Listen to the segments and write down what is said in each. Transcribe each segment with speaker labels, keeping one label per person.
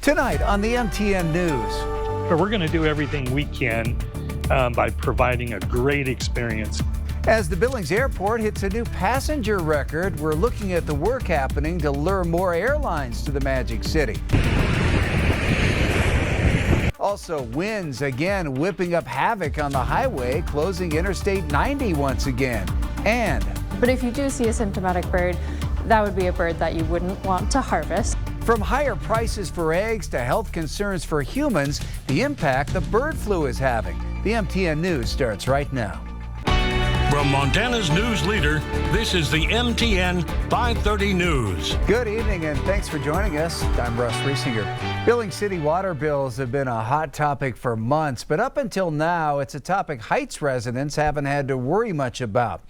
Speaker 1: Tonight on the MTN News.
Speaker 2: But we're going to do everything we can by providing a great experience.
Speaker 1: As the Billings Airport hits a new passenger record, we're looking at the work happening to lure more airlines to the Magic City. Also, winds again whipping up havoc on the highway, closing Interstate 90 once again.
Speaker 3: But if you do see a symptomatic bird, that would be a bird that you wouldn't want to harvest.
Speaker 1: From higher prices for eggs to health concerns for humans, the impact the bird flu is having. The MTN News starts right now.
Speaker 4: From Montana's news leader, this is the MTN 530 News.
Speaker 1: Good evening and thanks for joining us. I'm Russ Riesinger. Billings City water bills have been a hot topic for months, but up until now, it's a topic Heights residents haven't had to worry much about.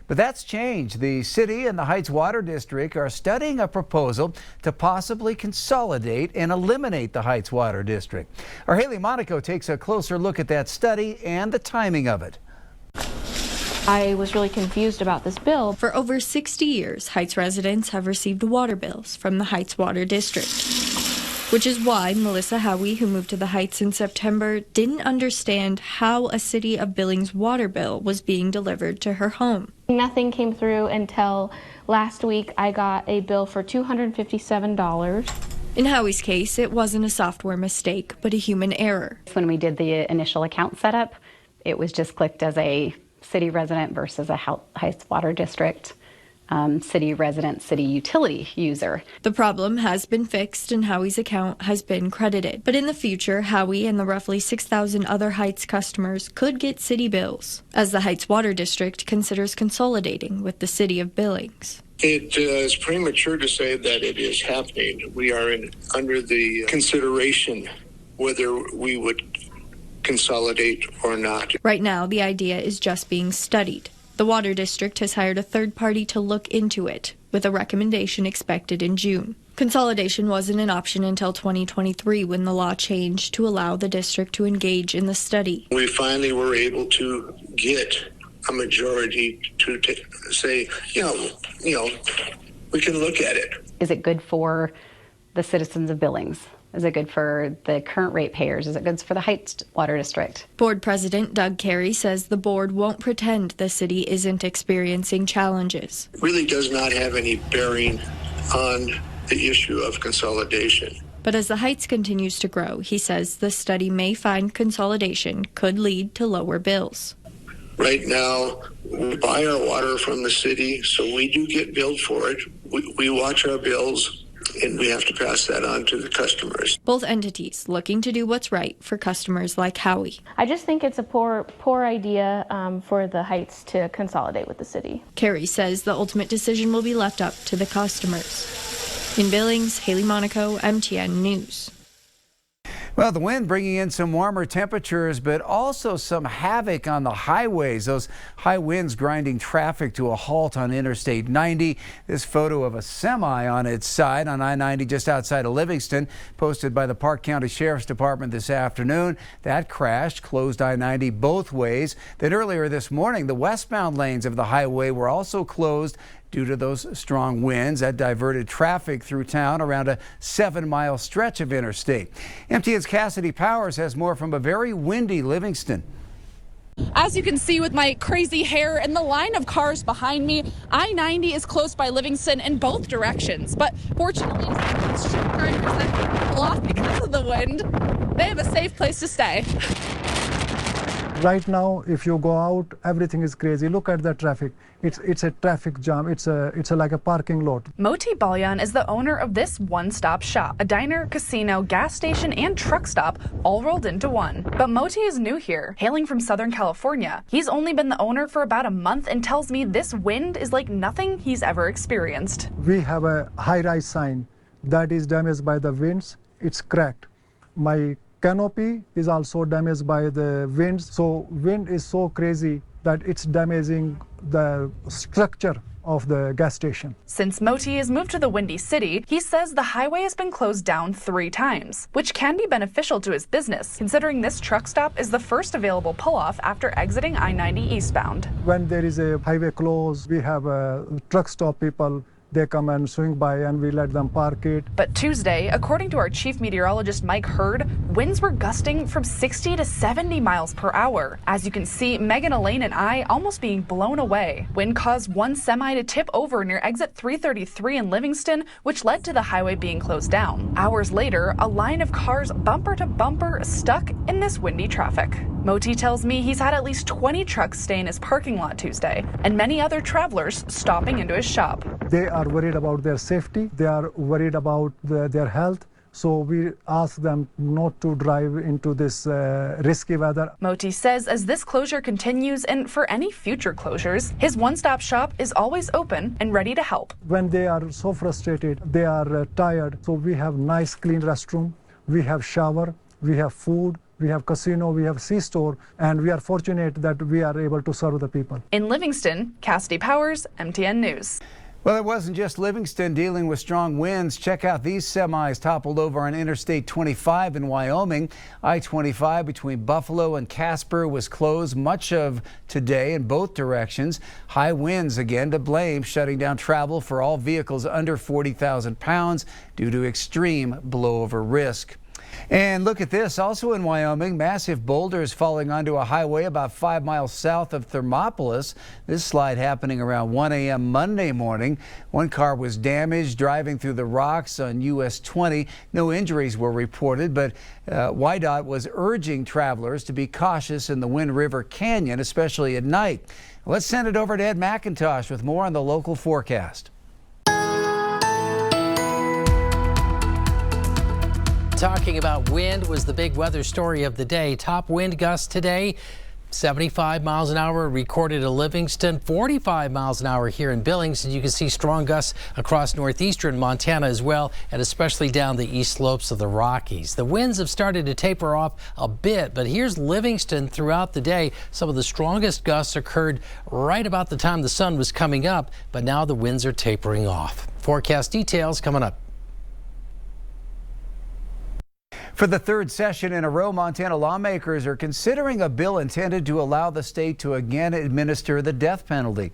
Speaker 1: But that's changed. The city and the Heights Water District are studying a proposal to possibly consolidate and eliminate the Heights Water District. Our Haley Monaco takes a closer look at that study and the timing of it.
Speaker 5: I was really confused about this bill.
Speaker 6: For over 60 years, Heights residents have received water bills from the Heights Water District, which is why Melissa Howie, who moved to the Heights in September, didn't understand how a City of Billings water bill was being delivered to her home.
Speaker 5: Nothing came through until last week. I got a bill for $257.
Speaker 6: In Howie's case, it wasn't a software mistake, but a human error.
Speaker 7: When we did the initial account setup, it was just clicked as a city resident versus a Heights Water District city resident, city utility user.
Speaker 6: The problem has been fixed and Howie's account has been credited. But in the future, Howie and the roughly 6,000 other Heights customers could get city bills, as the Heights Water District considers consolidating with the City of Billings.
Speaker 8: It is premature to say that it is happening. We are under the consideration whether we would consolidate or not.
Speaker 6: Right now, the idea is just being studied. The Water District has hired a third party to look into it, with a recommendation expected in June. Consolidation wasn't an option until 2023 when the law changed to allow the district to engage in the study.
Speaker 8: We finally were able to get a majority to say, you know, we can look at it.
Speaker 7: Is it good for the citizens of Billings? Is it good for the current ratepayers? Is it good for the Heights Water District?
Speaker 6: Board President Doug Carey says the board won't pretend the city isn't experiencing challenges.
Speaker 8: It really does not have any bearing on the issue of consolidation.
Speaker 6: But as the Heights continues to grow, he says the study may find consolidation could lead to lower bills.
Speaker 8: Right now, we buy our water from the city, so we do get billed for it. We watch our bills, and we have to pass that on to the customers.
Speaker 6: Both entities looking to do what's right for customers like Howie.
Speaker 5: I just think it's a poor idea for the Heights to consolidate with the city.
Speaker 6: Carey says the ultimate decision will be left up to the customers. In Billings, Haley Monaco, MTN News.
Speaker 1: Well, the wind bringing in some warmer temperatures, but also some havoc on the highways. Those high winds grinding traffic to a halt on Interstate 90. This photo of a semi on its side on I-90 just outside of Livingston, posted by the Park County Sheriff's Department this afternoon. That crashed, closed I-90 both ways. Then earlier this morning, the westbound lanes of the highway were also closed due to those strong winds that diverted traffic through town around a 7-mile stretch of interstate. MTN's Cassidy Powers has more from a very windy Livingston.
Speaker 9: As you can see with my crazy hair and the line of cars behind me, I-90 is closed by Livingston in both directions. But fortunately, truck drivers that pull off because of the wind, they have a safe place to stay.
Speaker 10: Right now, if you go out, everything is crazy. Look at the traffic. It's a traffic jam. It's like a parking lot.
Speaker 9: Moti Balyan is the owner of this one-stop shop, a diner, casino, gas station, and truck stop all rolled into one. But Moti is new here, hailing from Southern California. He's only been the owner for about a month and tells me this wind is like nothing he's ever experienced.
Speaker 10: We have a high-rise sign that is damaged by the winds. It's cracked. My canopy is also damaged by the winds. So wind is so crazy that it's damaging the structure of the gas station.
Speaker 9: Since Moti has moved to the Windy City, he says the highway has been closed down 3 times, which can be beneficial to his business, considering this truck stop is the first available pull-off after exiting I-90 eastbound.
Speaker 10: When there is a highway close, we have truck stop people They come and swing by and we let them park it.
Speaker 9: But Tuesday, according to our chief meteorologist Mike Hurd, winds were gusting from 60 to 70 miles per hour. As you can see, Megan, Elaine, and I almost being blown away. Wind caused one semi to tip over near exit 333 in Livingston, which led to the highway being closed down. Hours later, a line of cars bumper to bumper stuck in this windy traffic. Moti tells me he's had at least 20 trucks stay in his parking lot Tuesday, and many other travelers stopping into his shop.
Speaker 10: They are worried about their safety. They are worried about their health. So we ask them not to drive into this risky weather.
Speaker 9: Moti says as this closure continues and for any future closures, his one-stop shop is always open and ready to help.
Speaker 10: When they are so frustrated, they are tired. So we have nice clean restroom. We have shower. We have food. We have casino, we have C-store, and we are fortunate that we are able to serve the people.
Speaker 9: In Livingston, Cassidy Powers, MTN News.
Speaker 1: Well, it wasn't just Livingston dealing with strong winds. Check out these semis toppled over on Interstate 25 in Wyoming. I-25 between Buffalo and Casper was closed much of today in both directions. High winds again to blame, shutting down travel for all vehicles under 40,000 pounds due to extreme blowover risk. And look at this, also in Wyoming, massive boulders falling onto a highway about 5 miles south of Thermopolis. This slide happening around 1 a.m. Monday morning. One car was damaged driving through the rocks on US 20. No injuries were reported, but WYDOT was urging travelers to be cautious in the Wind River Canyon, especially at night. Let's send it over to Ed McIntosh with more on the local forecast.
Speaker 11: Talking about wind was the big weather story of the day. Top wind gusts today, 75 miles an hour recorded at Livingston, 45 miles an hour here in Billings. And you can see strong gusts across northeastern Montana as well, and especially down the east slopes of the Rockies. The winds have started to taper off a bit, but here's Livingston throughout the day. Some of the strongest gusts occurred right about the time the sun was coming up, but now the winds are tapering off. Forecast details coming up.
Speaker 1: For the third session in a row, Montana lawmakers are considering a bill intended to allow the state to again administer the death penalty.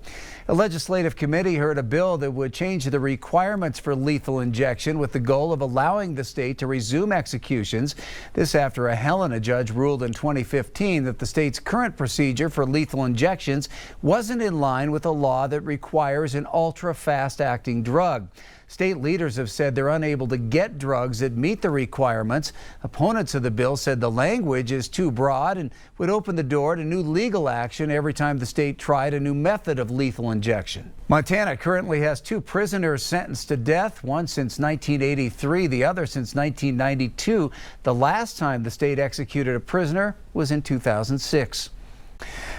Speaker 1: A legislative committee heard a bill that would change the requirements for lethal injection with the goal of allowing the state to resume executions. This after a Helena judge ruled in 2015 that the state's current procedure for lethal injections wasn't in line with a law that requires an ultra-fast acting drug. State leaders have said they're unable to get drugs that meet the requirements. Opponents of the bill said the language is too broad and would open the door to new legal action every time the state tried a new method of lethal injection. Montana currently has 2 prisoners sentenced to death, one since 1983, the other since 1992. The last time the state executed a prisoner was in 2006.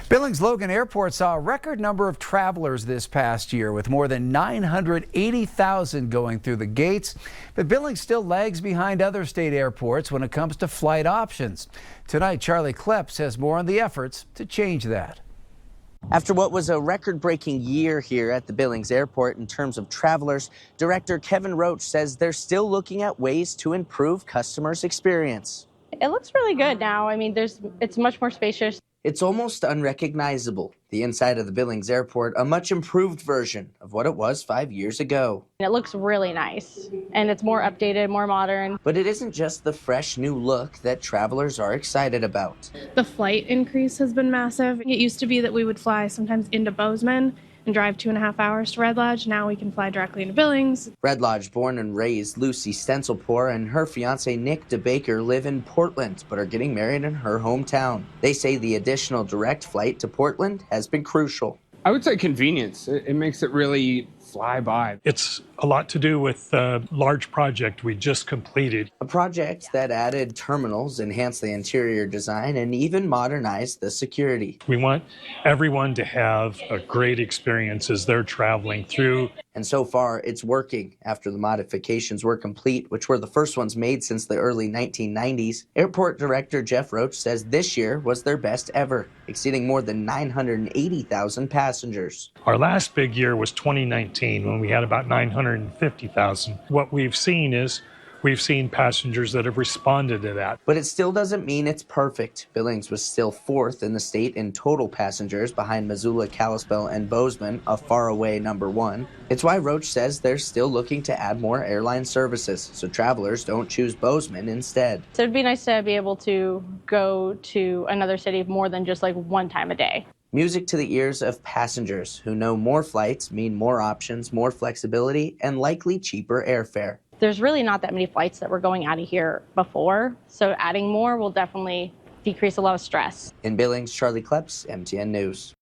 Speaker 1: Billings Logan Airport saw a record number of travelers this past year, with more than 980,000 going through the gates. But Billings still lags behind other state airports when it comes to flight options. Tonight, Charlie Kleps has more on the efforts to change that.
Speaker 12: After what was a record-breaking year here at the Billings Airport in terms of travelers, Director Kevin Roach says they're still looking at ways to improve customers' experience.
Speaker 5: It looks really good now. I mean, it's much more spacious.
Speaker 12: It's almost unrecognizable. The inside of the Billings Airport, a much improved version of what it was 5 years ago.
Speaker 5: It looks really nice, and it's more updated, more modern.
Speaker 12: But it isn't just the fresh new look that travelers are excited about.
Speaker 13: The flight increase has been massive. It used to be that we would fly sometimes into Bozeman and drive 2.5 hours to Red Lodge. Now we can fly directly into Billings.
Speaker 12: Red Lodge born and raised Lucy Stencilpour and her fiance Nick DeBaker live in Portland, but are getting married in her hometown. They say the additional direct flight to Portland has been crucial.
Speaker 14: I would say convenience. It makes it really fly by.
Speaker 2: It's a lot to do with a large project we just completed.
Speaker 12: A project that added terminals, enhanced the interior design, and even modernized the security.
Speaker 2: We want everyone to have a great experience as they're traveling through.
Speaker 12: And so far, it's working. After the modifications were complete, which were the first ones made since the early 1990s, Airport Director Jeff Roach says this year was their best ever, exceeding more than 980,000 passengers.
Speaker 2: Our last big year was 2019, when we had about 950,000. What we've seen is we've seen passengers that have responded to that.
Speaker 12: But it still doesn't mean it's perfect. Billings was still 4th in the state in total passengers, behind Missoula, Kalispell, and Bozeman, a faraway number 1. It's why Roach says they're still looking to add more airline services, so travelers don't choose Bozeman instead.
Speaker 15: So it'd be nice to be able to go to another city more than just like one time a day.
Speaker 12: Music to the ears of passengers who know more flights mean more options, more flexibility, and likely cheaper airfare.
Speaker 15: There's really not that many flights that were going out of here before, so adding more will definitely decrease a lot of stress.
Speaker 12: In Billings, Charlie Kleps, MTN News.